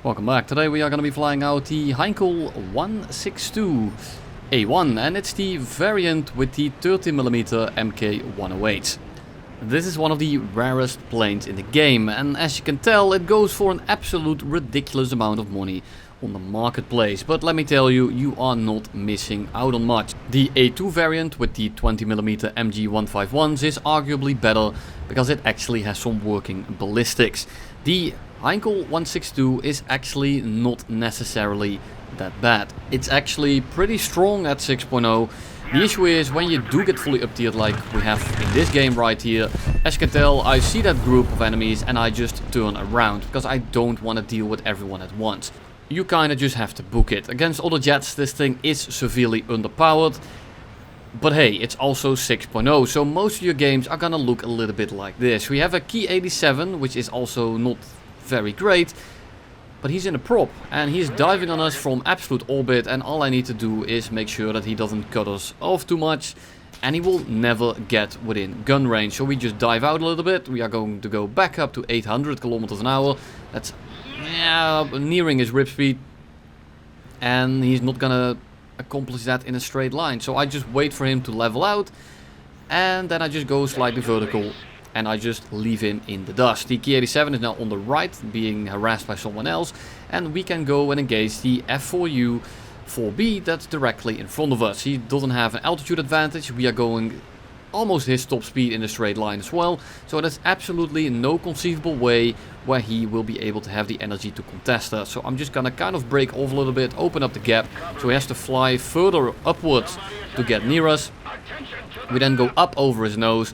Welcome back. Today we are going to be flying out the Heinkel 162 A1 and it's the variant with the 30mm MK108. This is one of the rarest planes in the game and as you can tell it goes for an absolute ridiculous amount of money on the marketplace. But let me tell you, you are not missing out on much. The A2 variant with the 20mm MG151s is arguably better because it actually has some working ballistics. The Heinkel 162 is actually not necessarily that bad. It's actually pretty strong at 6.0. The issue is when you do get fully up-tiered like we have in this game right here, as you can tell I see that group of enemies and I just turn around because I don't want to deal with everyone at once. You kinda just have to book it. Against other jets this thing is severely underpowered. But hey, it's also 6.0, so most of your games are gonna look a little bit like this. We have a Key 87, which is also not very great, but he's in a prop and he's diving on us from absolute orbit, and all I need to do is make sure that he doesn't cut us off too much and he will never get within gun range. So we just dive out a little bit. We are going to go back up to 800 kilometers an hour. That's nearing his rip speed, and he's not gonna accomplish that in a straight line. So I just wait for him to level out and then I just go slightly vertical and I just leave him in the dust. The Key 87 is now on the right, being harassed by someone else, and we can go and engage the F4U 4B that's directly in front of us. He doesn't have an altitude advantage. We are going almost his top speed in a straight line as well, so there's absolutely no conceivable way where he will be able to have the energy to contest us. So I'm just gonna kind of break off a little bit, open up the gap, so he has to fly further upwards to get near us. We then go up over his nose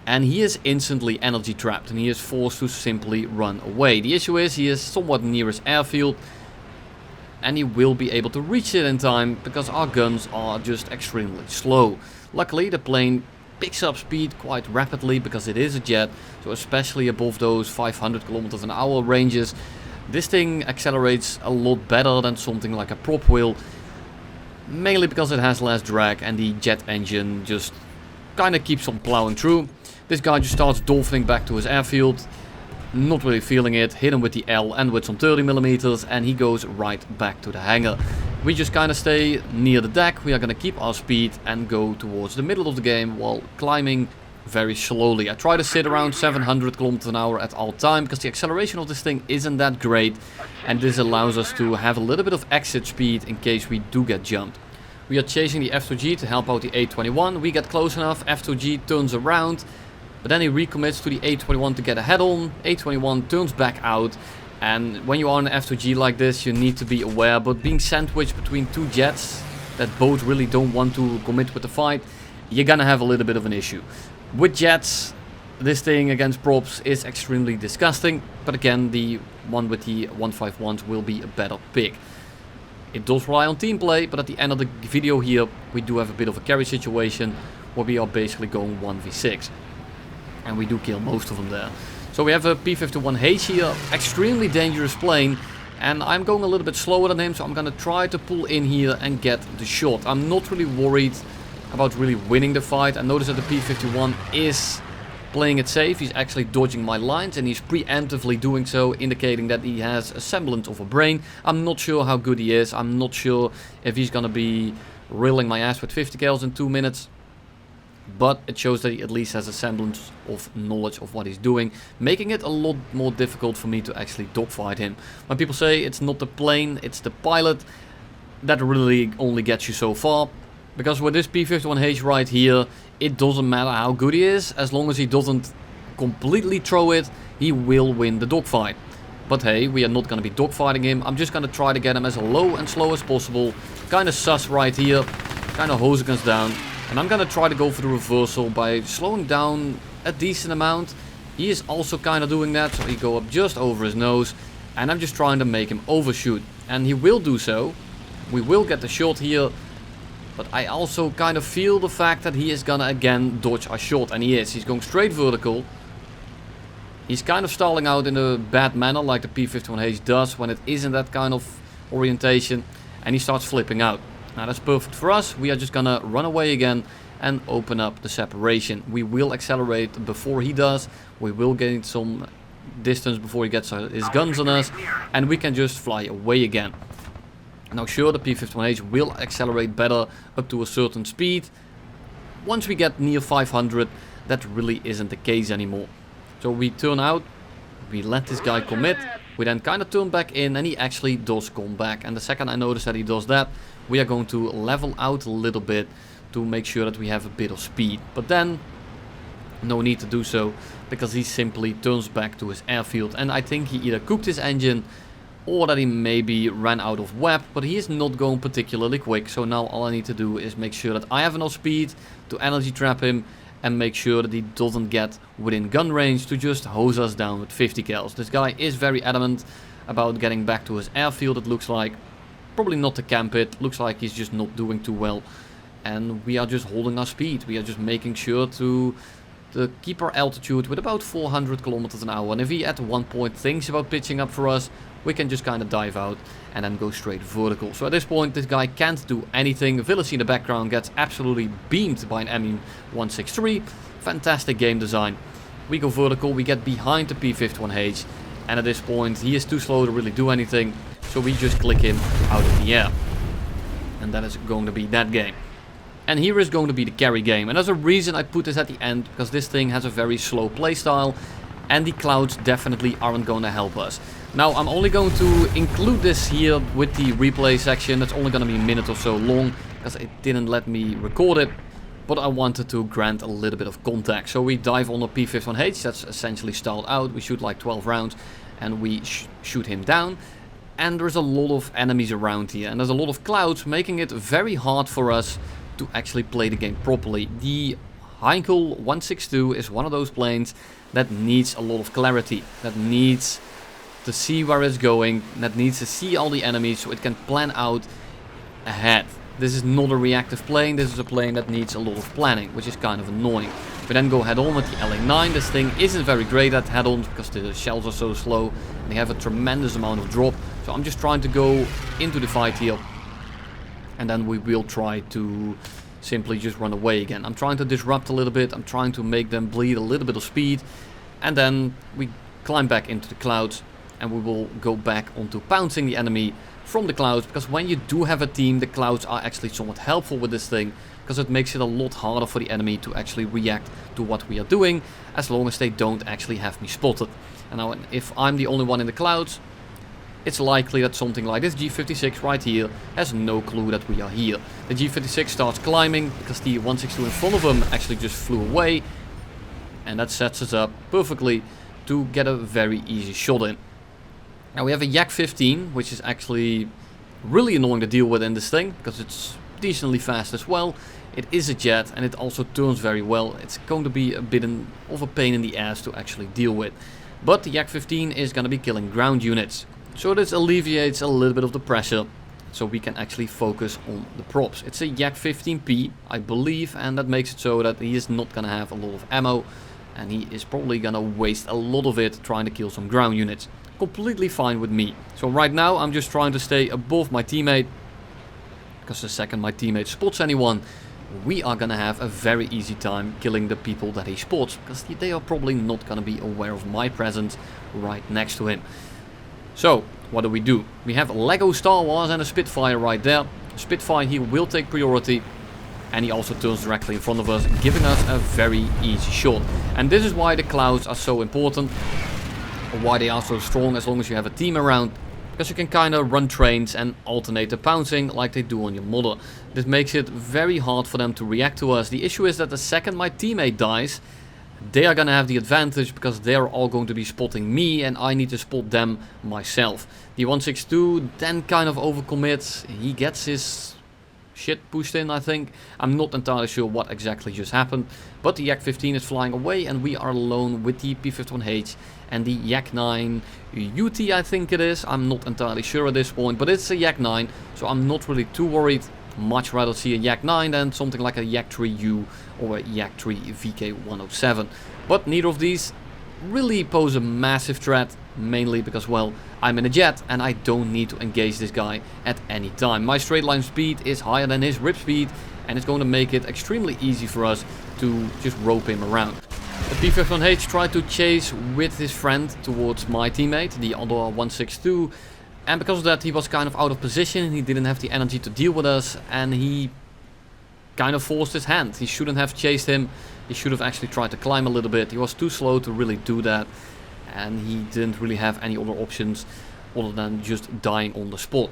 and he is instantly energy trapped and he is forced to simply run away. The issue is he is somewhat near his airfield and he will be able to reach it in time because our guns are just extremely slow. Luckily the plane picks up speed quite rapidly because it is a jet, so especially above those 500 kilometers an hour ranges, this thing accelerates a lot better than something like a prop will, mainly because it has less drag and the jet engine just kind of keeps on plowing through. This guy just starts dolphining back to his airfield, not really feeling it, hit him with the L and with some 30mm and he goes right back to the hangar. We just kind of stay near the deck. We are going to keep our speed and go towards the middle of the game while climbing very slowly. I try to sit around 700 kilometers an hour at all time because the acceleration of this thing isn't that great, and this allows us to have a little bit of exit speed in case we do get jumped. We are chasing the F2G to help out the A21. We get close enough, F2G turns around, but then he recommits to the A21 to get a head on. A21 turns back out. And when you are on an F2G like this, you need to be aware, but being sandwiched between two jets that both really don't want to commit with the fight, you're gonna have a little bit of an issue. With jets, this thing against props is extremely disgusting, but again, the one with the 151s will be a better pick. It does rely on team play, but at the end of the video here, we do have a bit of a carry situation where we are basically going 1v6. And we do kill most of them there. So we have a P-51H here, extremely dangerous plane, and I'm going a little bit slower than him, so I'm gonna try to pull in here and get the shot. I'm not really worried about really winning the fight. I notice that the P-51 is playing it safe. He's actually dodging my lines and he's preemptively doing so, indicating that he has a semblance of a brain. I'm not sure how good he is. I'm not sure if he's gonna be reeling my ass with 50 kills in 2 minutes. But it shows that he at least has a semblance of knowledge of what he's doing, making it a lot more difficult for me to actually dogfight him. When people say it's not the plane, it's the pilot, that really only gets you so far. Because with this P-51H right here, it doesn't matter how good he is, as long as he doesn't completely throw it, he will win the dogfight. But hey, we are not going to be dogfighting him. I'm just going to try to get him as low and slow as possible. Kind of sus right here, kind of hose guns down. And I'm gonna try to go for the reversal by slowing down a decent amount. He is also kind of doing that, so he go up just over his nose. And I'm just trying to make him overshoot. And he will do so. We will get the shot here. But I also kind of feel the fact that he is gonna again dodge our shot. And he is. He's going straight vertical. He's kind of stalling out in a bad manner like the P-51H does when it isn't that kind of orientation. And he starts flipping out. Now that's perfect for us. We are just gonna run away again and open up the separation. We will accelerate before he does. We will gain some distance before he gets his guns on us, and we can just fly away again. Now sure, the P-51H will accelerate better up to a certain speed. Once we get near 500, that really isn't the case anymore. So we turn out, we let this guy commit, we then kind of turn back in, and he actually does come back. And the second I notice that he does that, we are going to level out a little bit to make sure that we have a bit of speed. But then, no need to do so, because he simply turns back to his airfield. And I think he either cooked his engine, or that he maybe ran out of web, but he is not going particularly quick. So now all I need to do is make sure that I have enough speed to energy trap him, and make sure that he doesn't get within gun range to just hose us down with 50 cals. This guy is very adamant about getting back to his airfield, it looks like. Probably not to camp it, looks like he's just not doing too well. And we are just holding our speed, we are just making sure to keep our altitude with about 400 kilometers an hour. And if he at one point thinks about pitching up for us, we can just kind of dive out and then go straight vertical. So at this point, this guy can't do anything. Villacy in the background gets absolutely beamed by an ME-163. Fantastic game design. We go vertical, we get behind the P-51H. And at this point, he is too slow to really do anything. So we just click him out of the air. And that is going to be that game. And here is going to be the carry game. And there's a reason I put this at the end, because this thing has a very slow playstyle. And the clouds definitely aren't going to help us. Now I'm only going to include this here with the replay section. It's only going to be a minute or so long, because it didn't let me record it. But I wanted to grant a little bit of context. So we dive on a P-51H, that's essentially stalled out. We shoot like 12 rounds and we shoot him down. And there's a lot of enemies around here. And there's a lot of clouds, making it very hard for us to actually play the game properly. The Heinkel 162 is one of those planes that needs a lot of clarity, that needs to see where it's going, that needs to see all the enemies so it can plan out ahead. This is not a reactive plane, this is a plane that needs a lot of planning, which is kind of annoying. We then go head on with the LA-9. This thing isn't very great at head-ons because the shells are so slow and they have a tremendous amount of drop. So I'm just trying to go into the fight here, and then we will try to simply just run away again. I'm trying to disrupt a little bit, I'm trying to make them bleed a little bit of speed, and then we climb back into the clouds and we will go back onto pouncing the enemy from the clouds, because when you do have a team, the clouds are actually somewhat helpful with this thing, because it makes it a lot harder for the enemy to actually react to what we are doing, as long as they don't actually have me spotted. And now if I'm the only one in the clouds, it's likely that something like this G56 right here has no clue that we are here. The G56 starts climbing because the 162 in front of him actually just flew away, and that sets us up perfectly to get a very easy shot in. Now we have a Yak 15, which is actually really annoying to deal with in this thing, because it's decently fast as well. It is a jet and it also turns very well. It's going to be a bit of a pain in the ass to actually deal with. But the Yak 15 is going to be killing ground units. So this alleviates a little bit of the pressure, so we can actually focus on the props. It's a Yak 15P, I believe, and that makes it so that he is not going to have a lot of ammo, and he is probably going to waste a lot of it trying to kill some ground units. Completely fine with me. So right now I'm just trying to stay above my teammate, because the second my teammate spots anyone, we are going to have a very easy time killing the people that he spots, because they are probably not going to be aware of my presence right next to him. So, what do? We have Lego Star Wars and a Spitfire right there. Spitfire here will take priority, and he also turns directly in front of us, giving us a very easy shot. And this is why the clouds are so important, or why they are so strong as long as you have a team around, because you can kind of run trains and alternate the pouncing like they do on your model. This makes it very hard for them to react to us. The issue is that the second my teammate dies, they are going to have the advantage, because they are all going to be spotting me and I need to spot them myself. The 162 then kind of overcommits. He gets his shit pushed in, I think. I'm not entirely sure what exactly just happened. But the Yak 15 is flying away and we are alone with the P-51H and the Yak 9 UT, I think it is. I'm not entirely sure at this point, but it's a Yak 9, so I'm not really too worried. Much rather see a Yak 9 than something like a Yak 3U or a Yak 3 VK107. But neither of these really pose a massive threat, mainly because, well, I'm in a jet and I don't need to engage this guy at any time. My straight line speed is higher than his rip speed, and it's going to make it extremely easy for us to just rope him around. The P51H tried to chase with his friend towards my teammate, the other 162, and because of that he was kind of out of position, he didn't have the energy to deal with us, and he kind of forced his hand. He shouldn't have chased him, he should have actually tried to climb a little bit. He was too slow to really do that, and he didn't really have any other options other than just dying on the spot.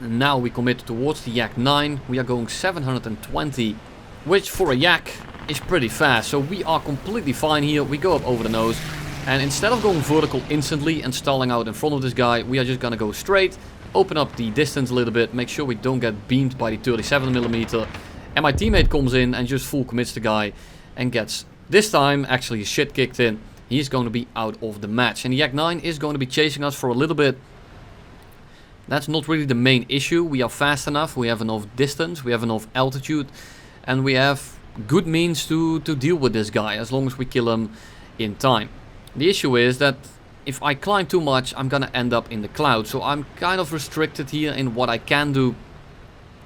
And now we commit towards the Yak 9, we are going 720, which for a Yak is pretty fast, so we are completely fine here. We go up over the nose, and instead of going vertical instantly and stalling out in front of this guy, we are just gonna go straight, open up the distance a little bit, make sure we don't get beamed by the 37mm, and my teammate comes in and just full commits the guy and gets, this time, actually shit kicked in. He's going to be out of the match, and the Yak 9 is going to be chasing us for a little bit. That's not really the main issue. We are fast enough, we have enough distance, we have enough altitude, and we have good means to deal with this guy as long as we kill him in time. The issue is that if I climb too much, I'm gonna end up in the cloud, so I'm kind of restricted here in what I can do,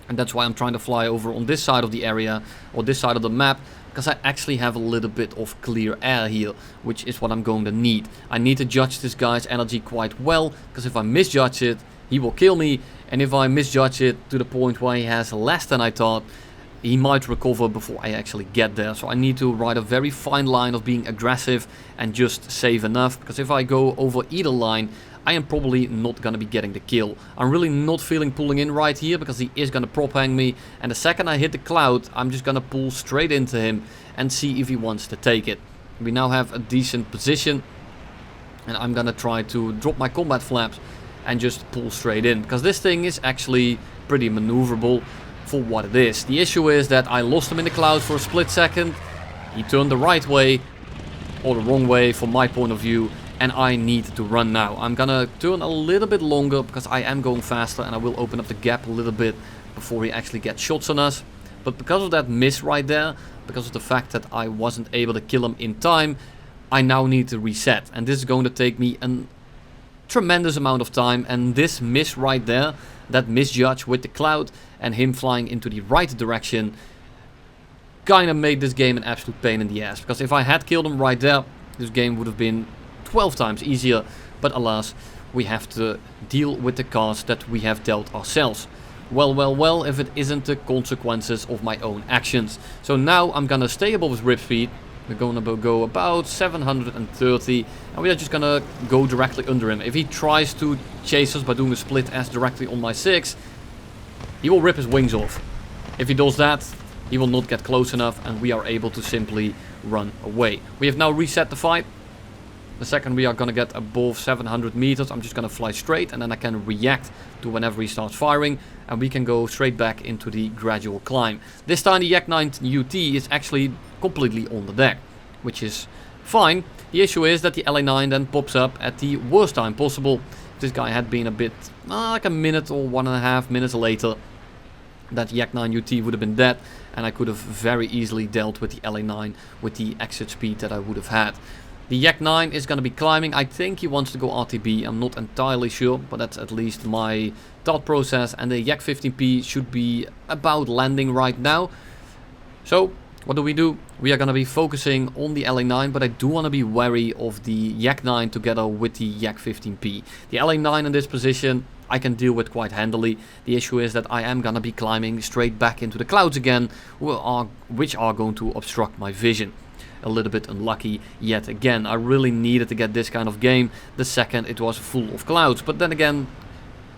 and that's why I'm trying to fly over on this side of the area or this side of the map, because I actually have a little bit of clear air here, which is what I'm going to need. I need to judge this guy's energy quite well, because if I misjudge it, he will kill me, and if I misjudge it to the point where he has less than I thought, he might recover before I actually get there. So I need to ride a very fine line of being aggressive and just save enough, because if I go over either line, I am probably not going to be getting the kill. I'm really not feeling pulling in right here, because he is going to prop hang me, and the second I hit the cloud, I'm just going to pull straight into him and see if he wants to take it. We now have a decent position, and I'm going to try to drop my combat flaps and just pull straight in, because this thing is actually pretty maneuverable for what it is. The issue is that I lost him in the cloud for a split second. He turned the right way, or the wrong way from my point of view, and I need to run now. I'm gonna turn a little bit longer because I am going faster, and I will open up the gap a little bit before he actually gets shots on us. But because of that miss right there, because of the fact that I wasn't able to kill him in time, I now need to reset, and this is going to take me a tremendous amount of time. And this miss right there, that misjudge with the cloud and him flying into the right direction, kinda made this game an absolute pain in the ass, because if I had killed him right there, this game would have been 12 times easier. But alas, we have to deal with the cards that we have dealt ourselves. Well, if it isn't the consequences of my own actions. So now I'm gonna stay above his rip speed. We're gonna go about 730, and we are just gonna go directly under him. If he tries to chase us by doing a split S directly on my 6, he will rip his wings off. If he does that, he will not get close enough, and we are able to simply run away. We have now reset the fight. The second we are gonna get above 700 meters, I'm just gonna fly straight, and then I can react to whenever he starts firing, and we can go straight back into the gradual climb. This time the Yak 9 UT is actually completely on the deck, which is fine. The issue is that the LA9 then pops up at the worst time possible. If this guy had been a bit, like a minute or 1.5 minutes later, that Yak 9 UT would have been dead, and I could have very easily dealt with the LA9 with the exit speed that I would have had. The Yak 9 is going to be climbing. I think he wants to go RTB. I'm not entirely sure, but that's at least my thought process. And the Yak 15P should be about landing right now. So what do? We are going to be focusing on the LA9, but I do want to be wary of the Yak 9 together with the Yak 15P. The LA9 in this position I can deal with quite handily. The issue is that I am going to be climbing straight back into the clouds again, which are going to obstruct my vision. A little bit unlucky yet again. I really needed to get this kind of game the second it was full of clouds. But then again,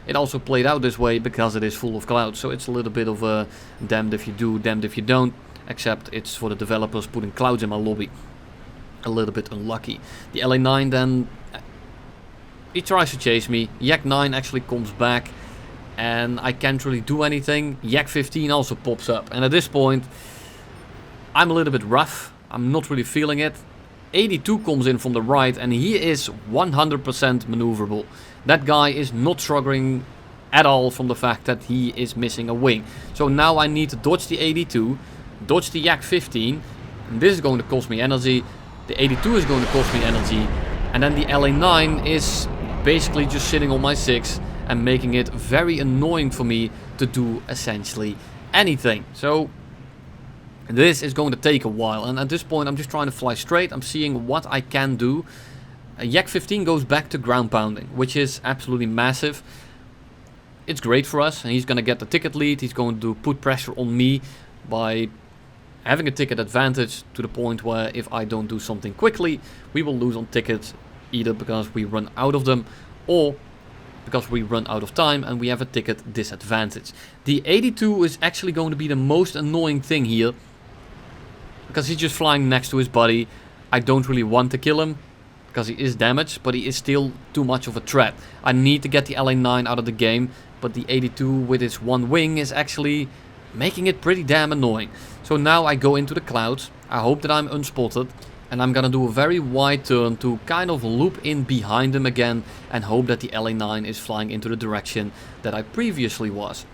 it also played out this way because it is full of clouds. So it's a little bit of a damned if you do, damned if you don't. Except it's for the developers putting clouds in my lobby. A little bit unlucky. The LA9 then, he tries to chase me. Yak 9 actually comes back, and I can't really do anything. Yak 15 also pops up, and at this point I'm a little bit rough. I'm not really feeling it. 82 comes in from the right, and he is 100% maneuverable. That guy is not struggling at all from the fact that he is missing a wing. So now I need to dodge the 82, dodge the Yak 15, and this is going to cost me energy. The 82 is going to cost me energy, and then the LA9 is basically just sitting on my 6 and making it very annoying for me to do essentially anything. So This is going to take a while, and at this point I'm just trying to fly straight. I'm seeing what I can do. Yak 15 goes back to ground pounding, which is absolutely massive. It's great for us, and he's going to get the ticket lead. He's going to put pressure on me by having a ticket advantage, to the point where if I don't do something quickly, we will lose on tickets, either because we run out of them or because we run out of time and we have a ticket disadvantage. The 82 is actually going to be the most annoying thing here, because he's just flying next to his buddy. I don't really want to kill him because he is damaged, but he is still too much of a threat. I need to get the LA9 out of the game, but the 82 with its one wing is actually making it pretty damn annoying. So now I go into the clouds. I hope that I'm unspotted, and I'm gonna do a very wide turn to kind of loop in behind him again and hope that the LA9 is flying into the direction that I previously was.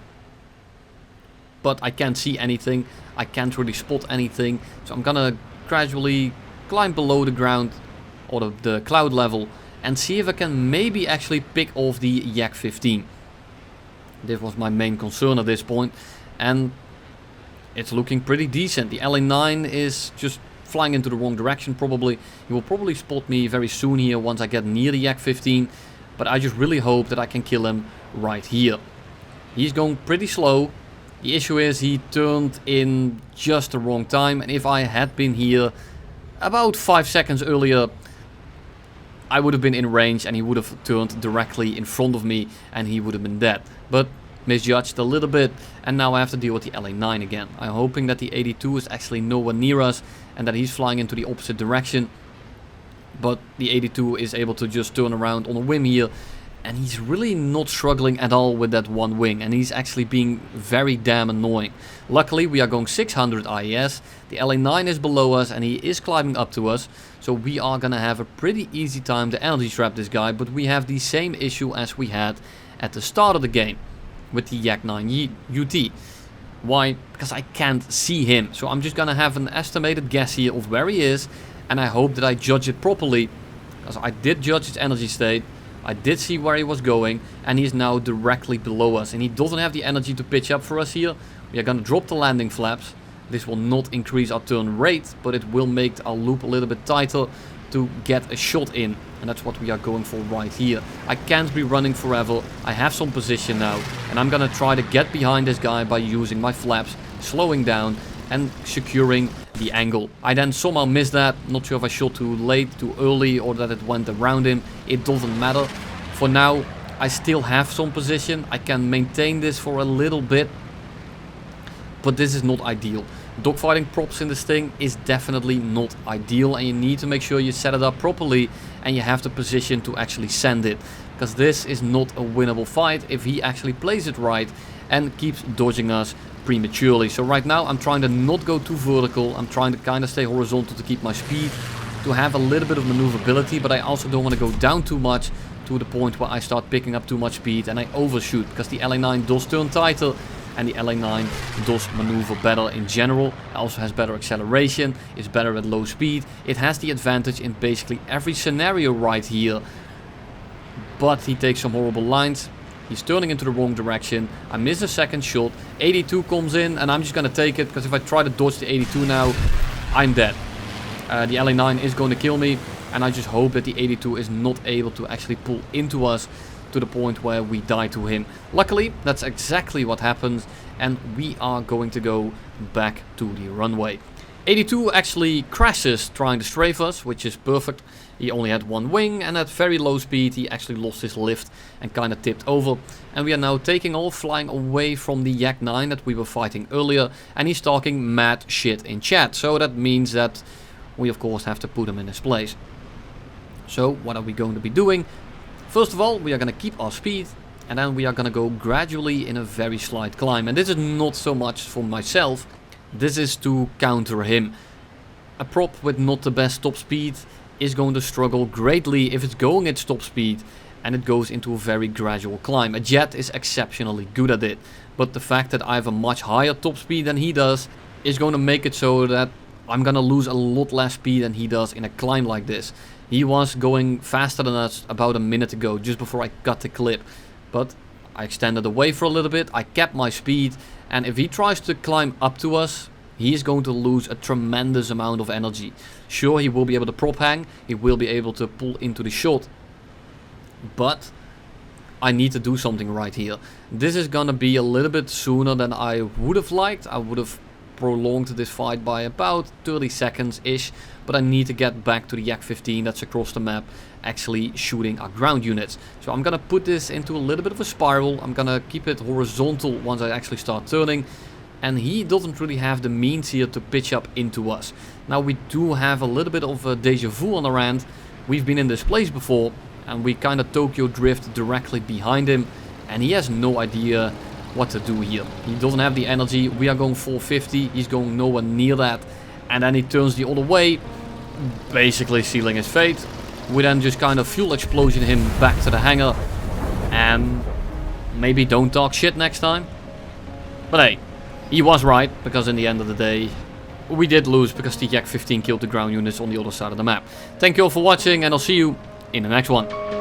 But I can't see anything, I can't really spot anything, so I'm gonna gradually climb below the ground, or the cloud level, and see if I can maybe actually pick off the Yak 15. This was my main concern at this point, and it's looking pretty decent. The LA9 is just flying into the wrong direction probably. He will probably spot me very soon here once I get near the Yak 15, but I just really hope that I can kill him right here. He's going pretty slow. The issue is he turned in just the wrong time, and if I had been here about 5 seconds earlier, I would have been in range and he would have turned directly in front of me and he would have been dead. But misjudged a little bit, and now I have to deal with the LA9 again. I'm hoping that the 82 is actually nowhere near us and that he's flying into the opposite direction. But the 82 is able to just turn around on a whim here, and he's really not struggling at all with that one wing, and he's actually being very damn annoying. Luckily we are going 600 IES, the LA9 is below us and he is climbing up to us, so we are gonna have a pretty easy time to energy trap this guy, but we have the same issue as we had at the start of the game with the Yak 9 UT. Why? Because I can't see him, so I'm just gonna have an estimated guess here of where he is, and I hope that I judge it properly, because I did judge his energy state. I did see where he was going, and he's now directly below us, and he doesn't have the energy to pitch up for us here. We are gonna drop the landing flaps. This will not increase our turn rate, but it will make our loop a little bit tighter to get a shot in, and that's what we are going for right here. I can't be running forever. I have some position now, and I'm gonna try to get behind this guy by using my flaps, slowing down and securing the angle. I then somehow missed that. Not sure if I shot too late, too early, or that it went around him. It doesn't matter. For now, I still have some position. I can maintain this for a little bit, but this is not ideal. Dogfighting props in this thing is definitely not ideal, and you need to make sure you set it up properly and you have the position to actually send it, because this is not a winnable fight if he actually plays it right and keeps dodging us prematurely. So right now I'm trying to not go too vertical. I'm trying to kind of stay horizontal to keep my speed, to have a little bit of maneuverability, but I also don't want to go down too much to the point where I start picking up too much speed and I overshoot, because the LA9 does turn tighter and the LA9 does maneuver better in general. It also has better acceleration, is better at low speed. It has the advantage in basically every scenario right here, but he takes some horrible lines. He's turning into the wrong direction. I miss a second shot. 82 comes in and I'm just going to take it, because if I try to dodge the 82 now, I'm dead. The LA9 is going to kill me, and I just hope that the 82 is not able to actually pull into us to the point where we die to him. Luckily, that's exactly what happens, and we are going to go back to the runway. 82 actually crashes trying to strafe us, which is perfect. He only had one wing, and at very low speed he actually lost his lift and kind of tipped over. And we are now taking off, flying away from the Yak 9 that we were fighting earlier, and he's talking mad shit in chat. So that means that we of course have to put him in his place. So what are we going to be doing? First of all, we are going to keep our speed, and then we are going to go gradually in a very slight climb. And this is not so much for myself, this is to counter him. A prop with not the best top speed is going to struggle greatly if it's going at top speed and it goes into a very gradual climb. A jet is exceptionally good at it, but the fact that I have a much higher top speed than he does is going to make it so that I'm going to lose a lot less speed than he does in a climb like this. He was going faster than us about a minute ago, just before I cut the clip, but I extended away for a little bit, I kept my speed, and if he tries to climb up to us, he is going to lose a tremendous amount of energy. Sure, he will be able to prop hang, he will be able to pull into the shot, but I need to do something right here. This is gonna be a little bit sooner than I would have liked. I would have prolonged this fight by about 30 seconds-ish, but I need to get back to the Yak 15 that's across the map, actually shooting our ground units. So I'm gonna put this into a little bit of a spiral. I'm gonna keep it horizontal once I actually start turning, and he doesn't really have the means here to pitch up into us. Now we do have a little bit of a deja vu on our end. We've been in this place before, and we kind of Tokyo drift directly behind him, and he has no idea what to do here. He doesn't have the energy. We are going 450, he's going nowhere near that, and then he turns the other way, basically sealing his fate. We then just kind of fuel explosion him back to the hangar, and maybe don't talk shit next time. But hey, he was right, because in the end of the day, we did lose because the Yak 15 killed the ground units on the other side of the map. Thank you all for watching, and I'll see you in the next one.